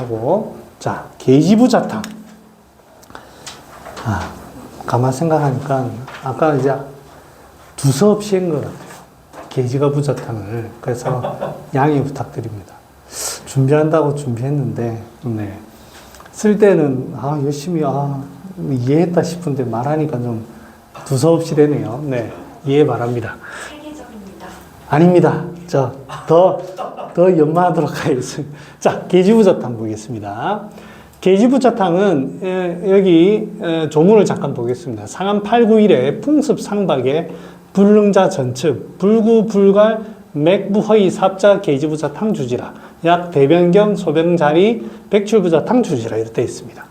하고, 자, 계지부자탕. 가만 생각하니까, 아까 이제 두서없이 한 것 같아요. 계지가 부자탕을. 그래서 양해 부탁드립니다. 준비한다고 준비했는데, 네. 쓸 때는, 열심히, 이해했다 싶은데 말하니까 좀 두서없이 되네요. 네. 이해 바랍니다. 체계적입니다. 아닙니다. 더 연마하도록 하겠습니다. 자, 계지부자탕 보겠습니다. 계지부자탕은 여기 조문을 잠깐 보겠습니다. 상한 891에 풍습상박에 불능자 전측 불구불갈 맥부허이 삽자 계지부자탕 주지라 약 대변경 소병자리 백출부자탕 주지라 이렇게 되어 있습니다.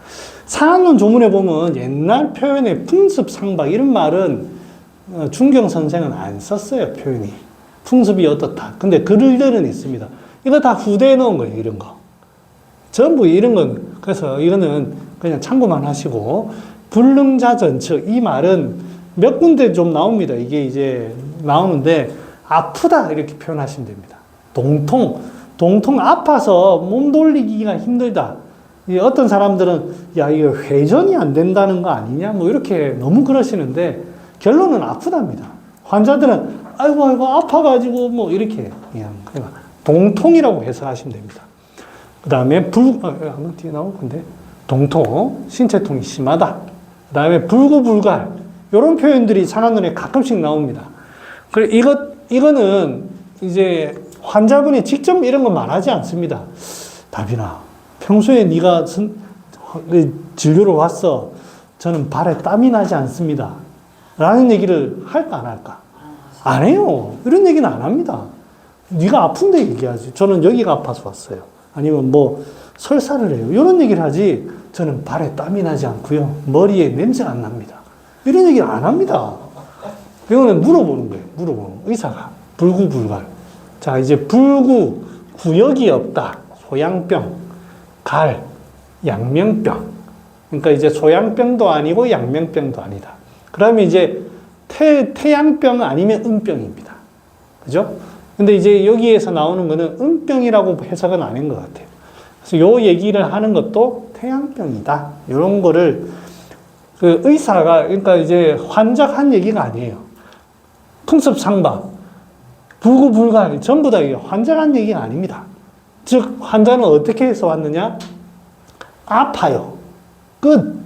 상한론 조문에 보면 옛날 표현에 풍습상박 이런 말은 중경 선생은 안 썼어요. 표현이 풍습이 어떻다. 근데 글들은 있습니다. 이거 다 후대에 넣은 거예요. 이런 거 전부 이런 건 그래서 이거는 그냥 참고만 하시고 불능자 전측 이 말은 몇 군데 좀 나옵니다. 이게 이제 나오는데 아프다 이렇게 표현하시면 됩니다. 동통 아파서 몸 돌리기가 힘들다. 어떤 사람들은 야 이거 회전이 안 된다는 거 아니냐 뭐 이렇게 너무 그러시는데 결론은 아프답니다. 환자들은 아이고 아파가지고 뭐 이렇게 그냥 동통이라고 해석하시면 됩니다. 그 다음에 한번 뒤에 나올 건데 동통 신체통이 심하다. 그 다음에 불구불갈 이런 표현들이 상한론에 가끔씩 나옵니다. 그래 이거는 이제 환자분이 직접 이런 거 말하지 않습니다. 다빈아, 평소에 네가 진료로 왔어. 저는 발에 땀이 나지 않습니다. 라는 얘기를 할까 안 할까? 안 해요. 이런 얘기는 안 합니다. 네가 아픈데 얘기하지. 저는 여기가 아파서 왔어요. 아니면 뭐 설사를 해요. 이런 얘기를 하지. 저는 발에 땀이 나지 않고요. 머리에 냄새가 안 납니다. 이런 얘기를 안 합니다. 이거는 물어보는 거예요. 의사가. 불구불갈. 자, 이제 구역이 없다. 소양병, 갈, 양명병. 그러니까 이제 소양병도 아니고 양명병도 아니다. 그러면 이제 태양병 아니면 음병입니다. 그죠? 근데 이제 여기에서 나오는 거는 음병이라고 해석은 아닌 것 같아요. 그래서 요 얘기를 하는 것도 태양병이다. 이런 거를 그 의사가, 그러니까 이제 환자가 한 얘기가 아니에요. 풍습상박, 불구불갈, 전부 다 환자가 한 얘기가 아닙니다. 즉, 환자는 어떻게 해서 왔느냐? 아파요. 끝.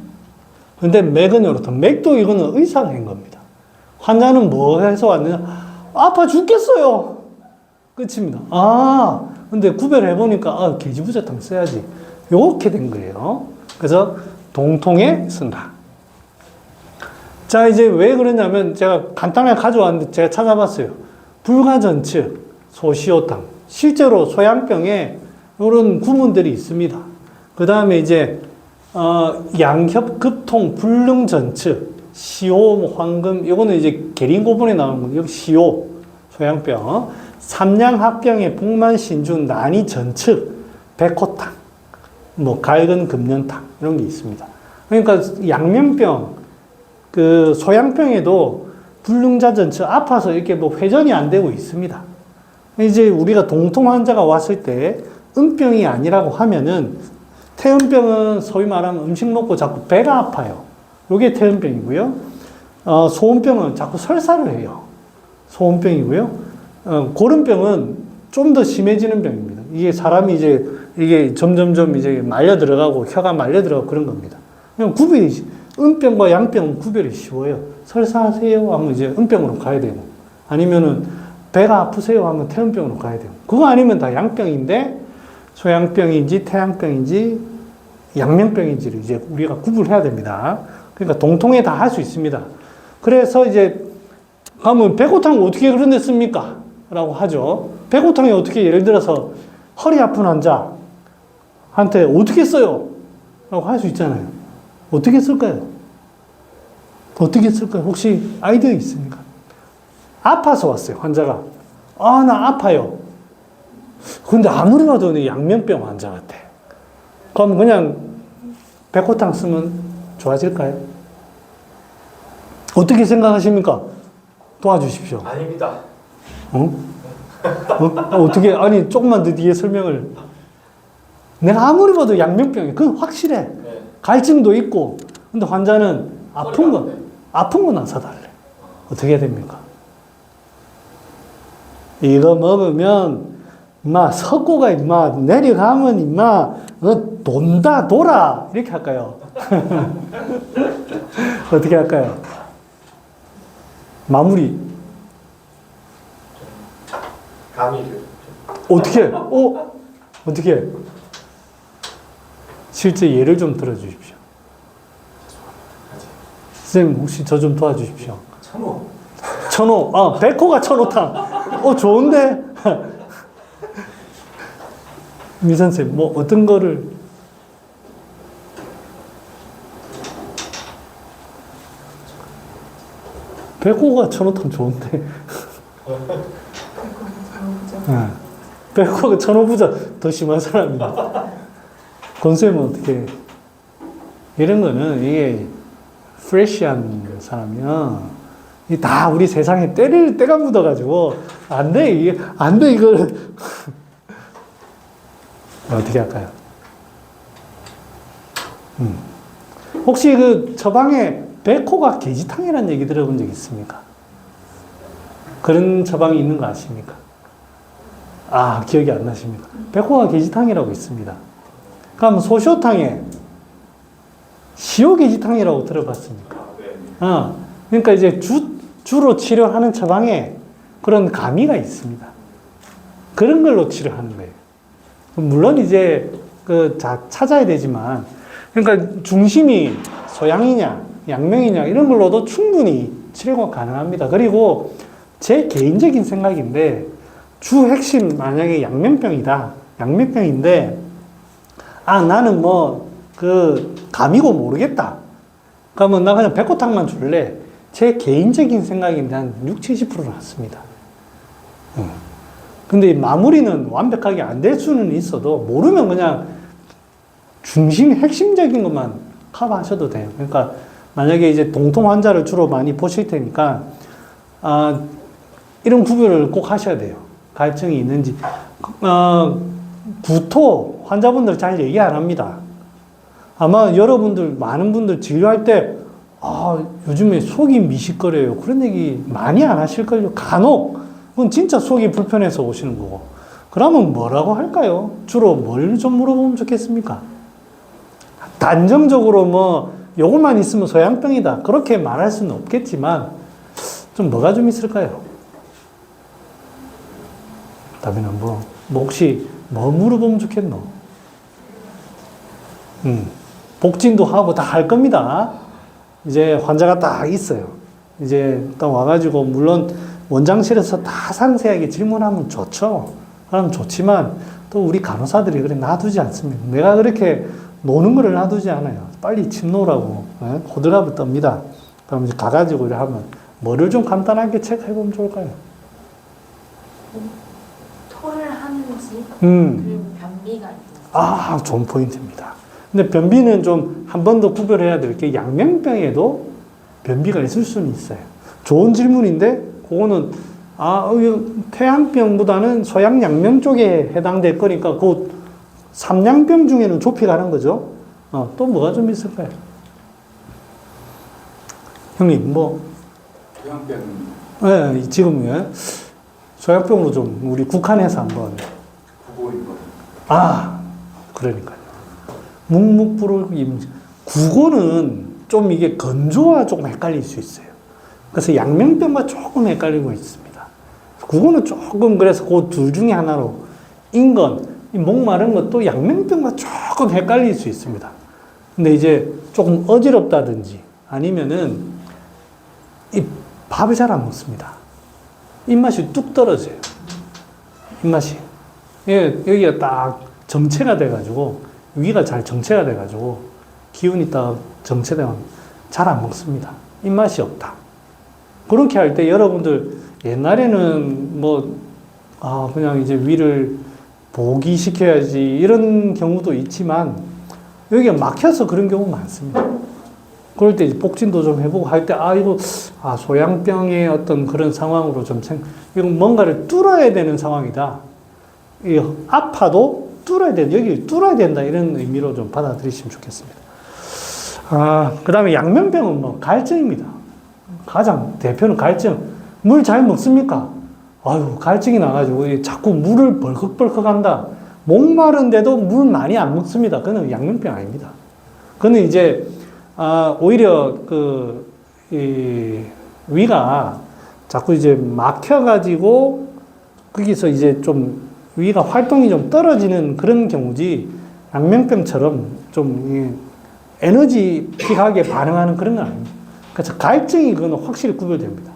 근데 맥은 이렇다. 맥도 이거는 의사가 한 겁니다. 환자는 뭐 해서 왔느냐? 아파 죽겠어요. 끝입니다. 근데 구별해보니까, 계지부자탕 써야지. 요렇게 된 거예요. 그래서 동통에 쓴다. 자, 이제 왜 그러냐면 제가 간단하게 가져왔는데 제가 찾아봤어요. 불가전측, 소시오탕. 실제로 소양병에 이런 구문들이 있습니다. 그 다음에 이제, 양협급통, 불능전측, 시오, 황금, 요거는 이제 계린고분에 나오는 거예요. 여기 시오, 소양병. 삼양합병의 복만신준, 난이전측, 백호탕, 뭐, 갈근금년탕, 이런 게 있습니다. 그러니까 양명병, 그 소양병에도 불능자전측, 아파서 이렇게 뭐 회전이 안 되고 있습니다. 이제 우리가 동통 환자가 왔을 때 음병이 아니라고 하면은 태음병은 소위 말하면 음식 먹고 자꾸 배가 아파요. 이게 태음병이고요. 소음병은 자꾸 설사를 해요. 소음병이고요. 고름병은 좀 더 심해지는 병입니다. 이게 사람이 이게 점점점 이제 말려 들어가고 혀가 말려 들어가고 그런 겁니다. 그냥 음병과 양병은 구별이 쉬워요. 설사하세요 하면 이제 음병으로 가야 되고, 아니면은 배가 아프세요 하면 태음병으로 가야 되고, 그거 아니면 다 양병인데 소양병인지 태양병인지 양명병인지를 이제 우리가 구분해야 됩니다. 그러니까 동통에 다 할 수 있습니다. 그래서 이제 가면 백호탕 어떻게 그려냈습니까? 라고 하죠. 백호탕이 어떻게 예를 들어서 허리 아픈 환자한테 어떻게 써요? 라고 할 수 있잖아요. 어떻게 쓸까요? 혹시 아이디어 있습니까? 아파서 왔어요, 환자가. 나 아파요. 근데 아무리 봐도 양면병 환자 같아. 그럼 그냥 백호탕 쓰면 좋아질까요? 어떻게 생각하십니까? 도와주십시오. 아닙니다. 어떻게, 아니, 조금만 더 뒤에 설명을. 내가 아무리 봐도 양명병이야. 그건 확실해. 네. 갈증도 있고. 근데 환자는 아픈 소리가 안 건, 돼. 아픈 건 안 사달래. 어떻게 해야 됩니까? 이거 먹으면, 임마, 석고가 임마, 내려가면 임마, 돈다, 돌아. 이렇게 할까요? 어떻게 할까요? 마무리. 감이를. 어떻게? 어떻게? 실제 예를 좀 들어주십시오. 선생님, 혹시 저 좀 도와주십시오. 천호. 천호, 백호가 천호탕. 좋은데? 민 선생님, 뭐, 어떤 거를. 백호가 천호탕 좋은데. 백호가 천호부자 더 심한 사람입니다. 권쌤은 어떻게. 이런 거는 이게 프레시한 사람이야. 다 우리 세상에 때릴 때가 묻어가지고 안 돼, 이게 안 돼, 이걸. 어떻게 할까요? 혹시 그 처방에 백호가 계지탕이라는 얘기 들어본 적 있습니까? 그런 처방이 있는 거 아십니까? 기억이 안 나십니까? 백호가 계지탕이라고 있습니다. 그럼 소쇼탕에 시오계지탕이라고 들어봤습니까? 네. 그러니까 이제 주로 치료하는 처방에 그런 가미가 있습니다. 그런 걸로 치료하는 거예요. 물론 이제 찾아야 되지만, 그러니까 중심이 소양이냐, 양명이냐, 이런 걸로도 충분히 치료가 가능합니다. 그리고 제 개인적인 생각인데, 주 핵심 만약에 양면병이다. 양면병인데, 나는 감이고 모르겠다. 그러면 나 그냥 백호탕만 줄래. 제 개인적인 생각인데 한 60, 70% 낫습니다. 근데 마무리는 완벽하게 안 될 수는 있어도 모르면 그냥 중심 핵심적인 것만 커버하셔도 돼요. 그러니까 만약에 이제 동통 환자를 주로 많이 보실 테니까 이런 구별을 꼭 하셔야 돼요. 갈증이 있는지. 구토 환자분들 잘 얘기 안 합니다. 아마 여러분들 많은 분들 진료할 때 요즘에 속이 미식거려요. 그런 얘기 많이 안 하실걸요. 간혹 그건 진짜 속이 불편해서 오시는 거고. 그러면 뭐라고 할까요? 주로 뭘 좀 물어보면 좋겠습니까? 단정적으로 요것만 있으면 소양병이다. 그렇게 말할 수는 없겠지만 좀 뭐가 좀 있을까요? 답이는 혹시 뭐 물어보면 좋겠노? 복진도 하고 다 할 겁니다. 이제 환자가 딱 있어요. 이제 딱 와가지고, 물론 원장실에서 다 상세하게 질문하면 좋죠. 그럼 좋지만, 또 우리 간호사들이 그래 놔두지 않습니다. 내가 그렇게 노는 거를 놔두지 않아요. 빨리 침 놓으라고, 호들갑을 떱니다. 그럼 이제 가가지고 이래 하면, 뭐를 좀 간단하게 체크해보면 좋을까요? 토를 하는지, 그리고 변비가 있는지. 좋은 포인트입니다. 근데 변비는 좀 한 번 더 구별해야 될 게 양면병에도 변비가 있을 수는 있어요. 좋은 질문인데 그거는 폐암병보다는 소양 양면 쪽에 해당될 거니까 그 삼양병 중에는 좁히 가는 거죠. 또 뭐가 좀 있을까요? 형님 소양병. 네, 지금 소양병으로 좀 우리 국한해서 한번. 구보인 거. 그러니까요. 묵묵부를 국어는 좀 이게 건조와 조금 헷갈릴 수 있어요. 그래서 양명병과 조금 헷갈리고 있습니다. 국어는 조금 그래서 그 둘 중에 하나로 인건, 이 목마른 것도 양명병과 조금 헷갈릴 수 있습니다. 근데 이제 조금 어지럽다든지 아니면은 이 밥을 잘 안 먹습니다. 입맛이 뚝 떨어져요. 입맛이. 여기가 딱 정체가 돼가지고 위가 잘 정체가 돼가지고 기운이 딱 정체되면 잘 안 먹습니다. 입맛이 없다. 그렇게 할 때 여러분들 옛날에는 그냥 이제 위를 보기시켜야지 이런 경우도 있지만 여기가 막혀서 그런 경우 많습니다. 그럴 때 이제 복진도 좀 해보고 할 때 소양병의 어떤 그런 상황으로 이건 뭔가를 뚫어야 되는 상황이다. 아파도 뚫어야 돼. 여기 뚫어야 된다. 이런 의미로 좀 받아들이시면 좋겠습니다. 그 다음에 양면병은 뭐 갈증입니다. 가장 대표는 갈증. 물 잘 먹습니까? 아유, 갈증이 나가지고 자꾸 물을 벌컥벌컥 한다. 목마른데도 물 많이 안 먹습니다. 그건 양면병 아닙니다. 그는 이제, 오히려 위가 자꾸 이제 막혀가지고 거기서 이제 좀 위가 활동이 좀 떨어지는 그런 경우지 양면병처럼 좀 에너지틱하게 반응하는 그런 건 아닙니다. 그래서 갈증이 그건 확실히 구별됩니다.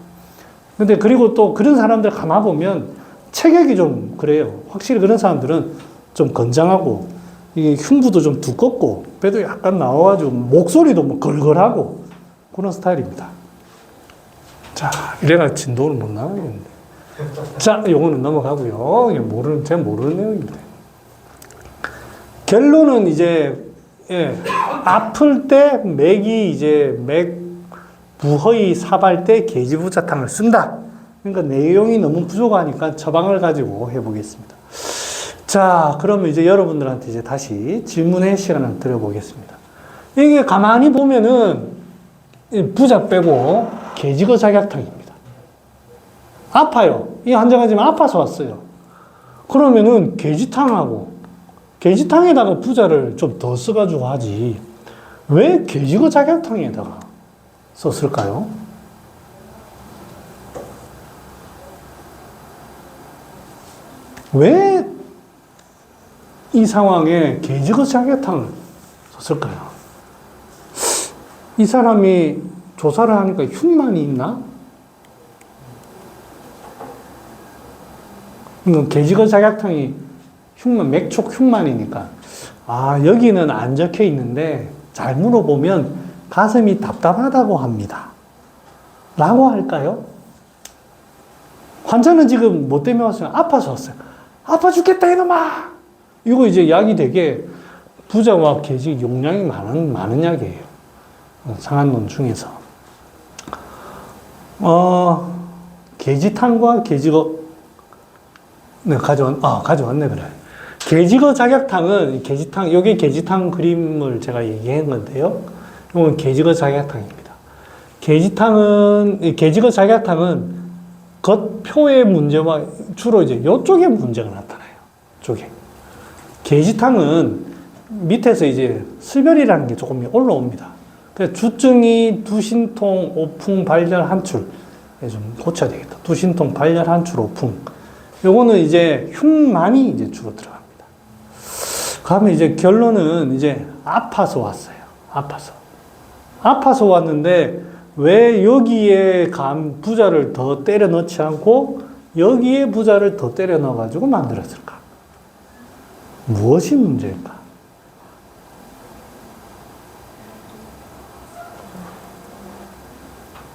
근데 그리고 또 그런 사람들 가만보면 체격이 좀 그래요. 확실히 그런 사람들은 좀 건장하고 이게 흉부도 좀 두껍고 배도 약간 나와가지고 목소리도 뭐 걸걸하고 그런 스타일입니다. 자, 이래가 진도를 못 나가겠는데. 자, 요거는 넘어가고요. 제가 모르는 내용입니다. 결론은 이제, 아플 때 맥이 이제 부허위 사발 때 계지부자탕을 쓴다. 그러니까 내용이 너무 부족하니까 처방을 가지고 해보겠습니다. 자, 그러면 이제 여러분들한테 이제 다시 질문의 시간을 드려보겠습니다. 이게 가만히 보면은 부자 빼고 계지거작약탕입니다. 아파요. 이 환자가 지금 아파서 왔어요. 그러면은 계지탕에다가 부자를 좀 더 써가지고 하지. 왜 계지거작약탕에다가 썼을까요? 왜 이 상황에 계지거작약탕을 썼을까요? 이 사람이 조사를 하니까 흉만이 있나? 계지거작약탕이 맥촉 흉만이니까. 여기는 안 적혀 있는데 잘 물어보면 가슴이 답답하다고 합니다. 라고 할까요? 환자는 지금 뭐 때문에 왔어요? 아파서 왔어요. 아파 죽겠다, 이놈아! 이거 이제 약이 되게 부자와 계지 용량이 많은 약이에요. 상한론 중에서. 계지탕과 네, 가져왔네, 그래. 계지거 작약탕은, 요게 계지탕 그림을 제가 얘기한 건데요. 이건 계지거 작약탕입니다. 계지거 작약탕은 겉표의 문제와 주로 이제 요쪽에 문제가 나타나요. 쪽에. 계지탕은 밑에서 이제 슬별이라는 게 조금 올라옵니다. 그래서 주증이 두신통, 오풍, 발열, 한출. 좀 고쳐야 되겠다. 두신통, 발열, 한출, 오풍. 요거는 이제 흉만이 이제 주로 들어갑니다. 그러면 이제 결론은 이제 아파서 왔어요. 아파서 왔는데 왜 여기에 부자를 더 때려 넣지 않고 여기에 부자를 더 때려 넣어가지고 만들었을까? 무엇이 문제일까?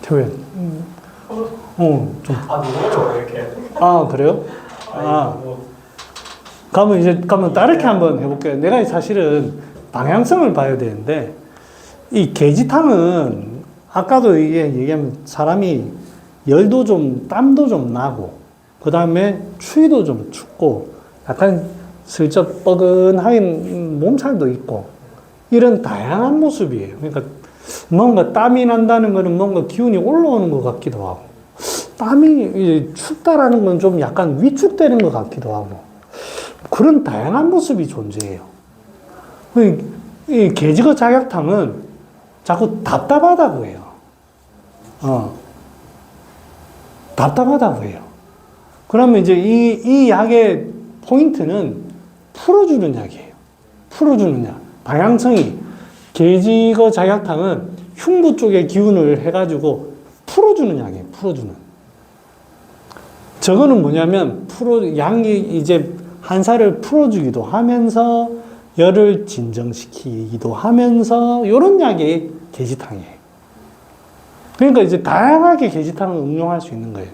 태우야. 너무 어려워, 이렇게. 그래요? 그러면 다르게 한번 해볼게요. 내가 사실은 방향성을 봐야 되는데, 이 계지탕은, 아까도 얘기하면 사람이 열도 좀, 땀도 좀 나고, 그 다음에 추위도 좀 춥고, 약간 슬쩍 뻐근한 몸살도 있고, 이런 다양한 모습이에요. 그러니까 뭔가 땀이 난다는 거는 뭔가 기운이 올라오는 것 같기도 하고, 땀이 이제 춥다라는 건 좀 약간 위축되는 것 같기도 하고, 그런 다양한 모습이 존재해요. 이 계지거 작약탕은 자꾸 답답하다고 해요. 답답하다고 해요. 그러면 이제 이 약의 포인트는 풀어주는 약이에요. 풀어주는 약. 방향성이 계지거 작약탕은 흉부 쪽의 기운을 해가지고 풀어주는 약이에요. 풀어주는. 저거는 뭐냐면 양이 이제 한살을 풀어주기도 하면서 열을 진정시키기도 하면서 이런 약이 계지탕이에요. 그러니까 이제 다양하게 계지탕을 응용할 수 있는 거예요.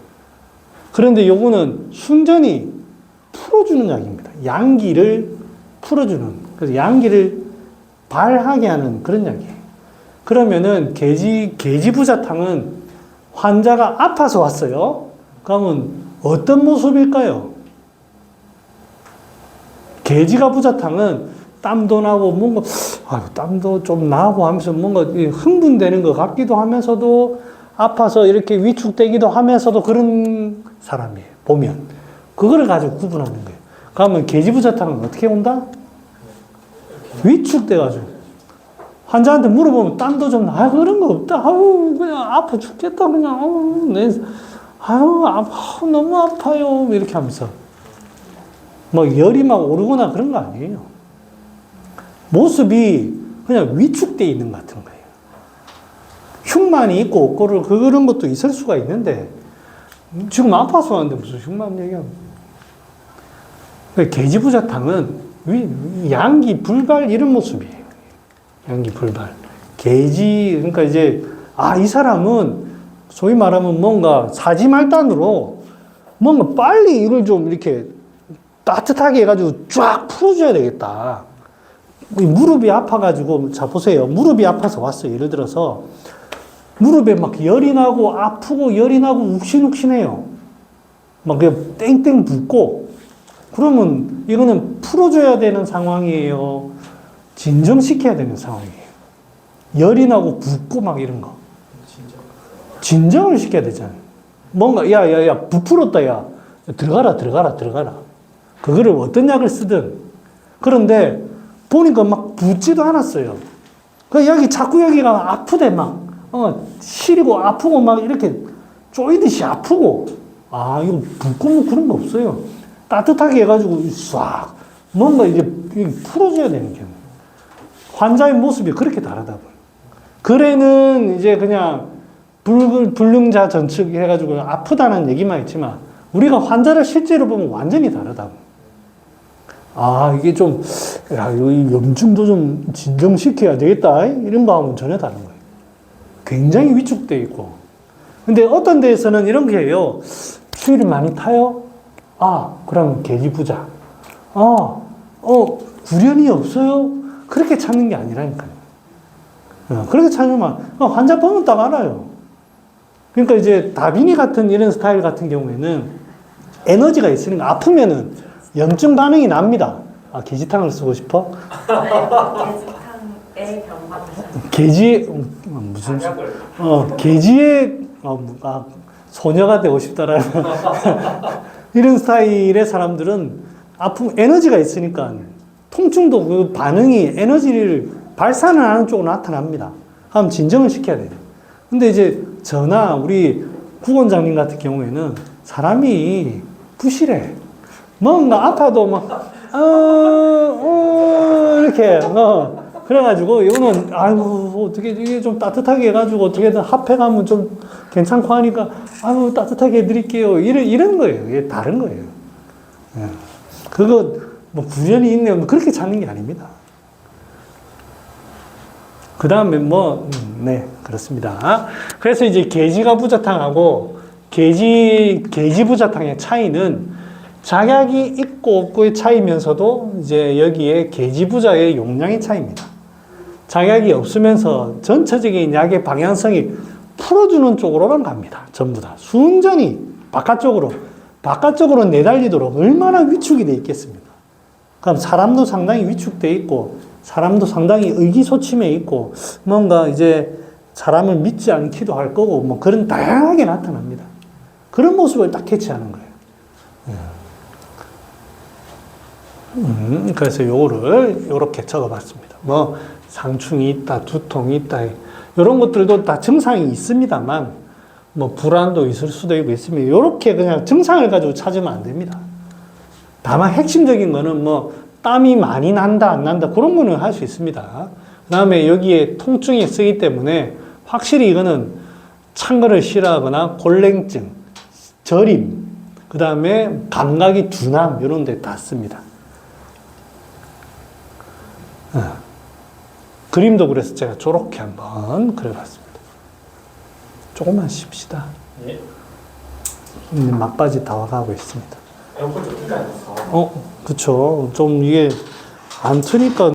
그런데 요거는 순전히 풀어주는 약입니다. 양기를 풀어주는, 그래서 양기를 발하게 하는 그런 약이에요. 그러면은 계지부자탕은 환자가 아파서 왔어요. 그러면 어떤 모습일까요? 개지가 부자탕은 땀도 나고 뭔가 땀도 좀 나고 하면서 뭔가 흥분되는 것 같기도 하면서도 아파서 이렇게 위축되기도 하면서도 그런 사람이에요. 보면 그거를 가지고 구분하는 거예요. 그러면 개지부자탕은 어떻게 온다? 위축돼가지고 환자한테 물어보면 땀도 좀 나. 그런 거 없다. 아우 그냥 아파 죽겠다. 그냥 너무 아파요. 이렇게 하면서 뭐 열이 막 오르거나 그런 거 아니에요. 모습이 그냥 위축돼 있는 것 같은 거예요. 흉만이 있고 없고를 그런 것도 있을 수가 있는데 지금 아파서 하는데 무슨 흉만 얘기하면. 개지부자탕은 양기 불발 이런 모습이에요. 양기 불발. 개지 그러니까 이제 이 사람은 소위 말하면 뭔가 사지말단으로 뭔가 빨리 이걸 좀 이렇게 따뜻하게 해가지고 쫙 풀어줘야 되겠다. 무릎이 아파가지고 자 보세요. 무릎이 아파서 왔어요. 예를 들어서 무릎에 막 열이 나고 아프고 열이 나고 욱신욱신해요. 막 그냥 땡땡 붓고 그러면 이거는 풀어줘야 되는 상황이에요. 진정시켜야 되는 상황이에요. 열이 나고 붓고 막 이런 거. 진정을 시켜야 되잖아요. 뭔가 야 부풀었다 야 들어가라. 그거를 어떤 약을 쓰든. 그런데 보니까 막 붓지도 않았어요. 자꾸 여기가 아프대 막. 시리고 아프고 막 이렇게 쪼이듯이 아프고. 이거 붓고 뭐 그런 거 없어요. 따뜻하게 해가지고 싹 뭔가 이제 풀어줘야 되는 게 환자의 모습이 그렇게 다르다고요. 글에는 이제 그냥 불능자 전측 해가지고 아프다는 얘기만 있지만 우리가 환자를 실제로 보면 완전히 다르다고. 이게 좀 염증도 좀 진정시켜야 되겠다 이런 거 하면 전혀 다른 거예요. 굉장히 위축돼 있고. 근데 어떤 데에서는 이런 게 해요. 추위를 많이 타요? 그럼 개지부자. 구련이 없어요? 그렇게 찾는 게 아니라니까요. 그렇게 찾으면 환자 보면 딱 알아요. 그러니까 이제 다비니 같은 이런 스타일 같은 경우에는 에너지가 있으니까 아프면은 염증 반응이 납니다. 개지탕을 쓰고 싶어? 개지탕의 병만. 무슨 개지의 소녀가 되고 싶다라는 이런 스타일의 사람들은 아픔 에너지가 있으니까 통증도 그 반응이 에너지를 발산을 하는 쪽으로 나타납니다. 그럼 진정을 시켜야 돼요. 근데 이제 저나 우리 구원장님 같은 경우에는 사람이 부실해. 뭔가 아파도 막 이렇게 그래가지고 이거는 어떻게 이게 좀 따뜻하게 해가지고 어떻게든 합해가면 좀 괜찮고 하니까 따뜻하게 해드릴게요. 이런 거예요. 이게 다른 거예요. 그거 뭐 구련이 있네요. 그렇게 찾는 게 아닙니다. 그 다음에 네 그렇습니다. 그래서 이제 개지가 부자탕하고 개지 부자탕의 차이는 작약이 있고 없고의 차이면서도 이제 여기에 개지부자의 용량의 차이입니다. 작약이 없으면서 전체적인 약의 방향성이 풀어주는 쪽으로만 갑니다. 전부 다. 순전히 바깥쪽으로 내달리도록 얼마나 위축이 돼 있겠습니까? 그럼 사람도 상당히 위축돼 있고, 사람도 상당히 의기소침해 있고, 뭔가 이제 사람을 믿지 않기도 할 거고, 뭐 그런 다양하게 나타납니다. 그런 모습을 딱 캐치하는 거예요. 그래서 요거를 요렇게 적어봤습니다. 뭐 상충이 있다, 두통이 있다, 이런 것들도 다 증상이 있습니다만, 뭐 불안도 있을 수도 있고 있으면 요렇게 그냥 증상을 가지고 찾으면 안 됩니다. 다만 핵심적인 거는 뭐 땀이 많이 난다, 안 난다 그런 거는 할 수 있습니다. 그 다음에 여기에 통증이 쓰기 때문에 확실히 이거는 찬 거를 싫어하거나 골랭증, 저림, 그 다음에 감각이 둔함 이런 데 다 씁니다. 그림도 그래서 제가 저렇게 한번 그려봤습니다. 조금만 쉽시다. 예. 막바지 다 와가고 있습니다. 에어컨 좀 틀지 않았어? 그쵸. 좀 이게 안 트니까